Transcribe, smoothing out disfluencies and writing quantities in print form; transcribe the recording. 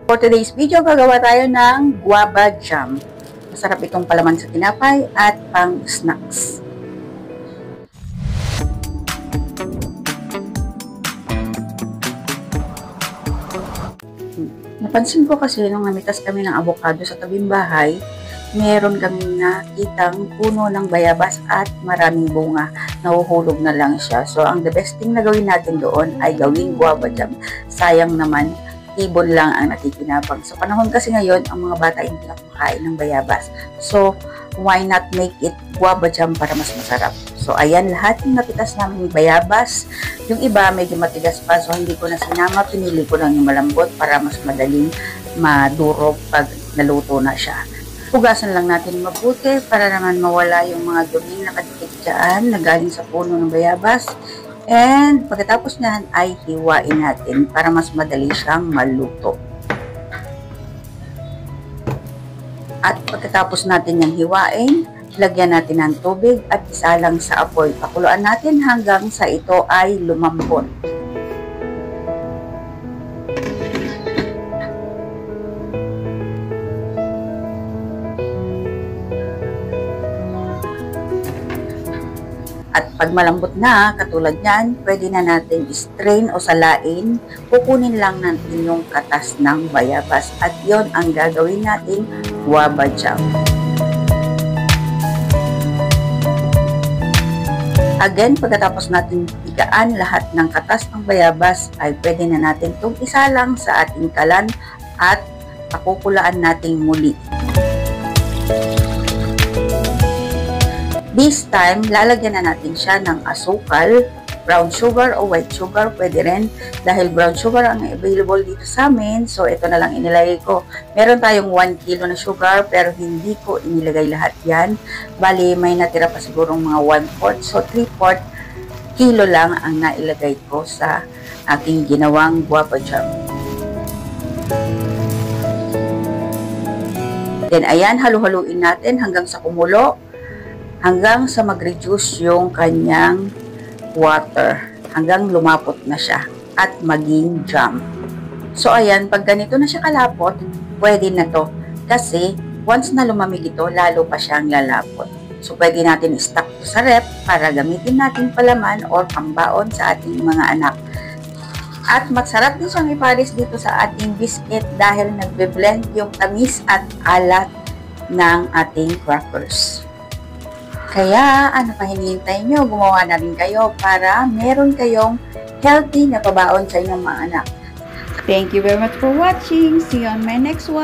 For today's video, gagawa tayo ng guava jam. Masarap itong palaman sa tinapay at pang snacks. Napansin ko kasi nung namitas kami ng avocado sa tabing bahay, meron kaming nakitang puno ng bayabas at maraming bunga. Nahuhulog na lang siya. So, ang the best thing na gawin natin doon ay gawing guava jam. Sayang naman, ibon lang ang nakikinabang. Sa panahon kasi ngayon, ang mga bata hindi na kumakain ng bayabas. So, why not make it guava jam para mas masarap? So, ayan, lahat yung napitas namin yung bayabas. Yung iba, medyo matigas pa. So, hindi ko na sinama. Pinili ko lang yung malambot para mas madaling madurog pag naluto na siya. Hugasan lang natin mabuti para naman mawala yung mga duming nakadikit dyan na galing sa puno ng bayabas. And pagkatapos niyan ay hiwain natin para mas madali siyang maluto. At pagkatapos natin yung hiwain, lagyan natin ng tubig at isalang sa apoy. Pakuluan natin hanggang sa ito ay lumambot. At pag malambot na, katulad yan, pwede na natin strain o salain. Kukunin lang natin yung katas ng bayabas. At yon ang gagawin natin guava jam. Again, pagkatapos natin pigaan lahat ng katas ng bayabas, ay pwede na natin itong isalang sa ating kalan at pakukulaan natin muli. This time, lalagyan na natin siya ng asukal, brown sugar o white sugar, pwede rin. Dahil brown sugar ang available dito sa amin, so ito na lang inilagay ko. Meron tayong 1 kilo na sugar, pero hindi ko inilagay lahat yan. Bali, may natira pa sigurong mga 1/4, so 3/4 kilo lang ang nailagay ko sa aking ginawang guava jam. Then, ayan, halu-haluin natin hanggang sa kumulo. Hanggang sa mag-reduce yung kanyang water. Hanggang lumapot na siya at maging jam. So, ayan, pag ganito na siya kalapot, pwede na to. Kasi, once na lumamig ito, lalo pa siyang lalapot. So, pwede natin i-stock sa rep para gamitin natin palaman or pambaon sa ating mga anak. At masarap din siyang ipares dito sa ating biscuit dahil nagbe-blend yung tamis at alat ng ating crackers. Kaya, ano pa hinihintay nyo? Gumawa na rin kayo para meron kayong healthy na pabaon sa inyong mga anak. Thank you very much for watching. See you on my next one.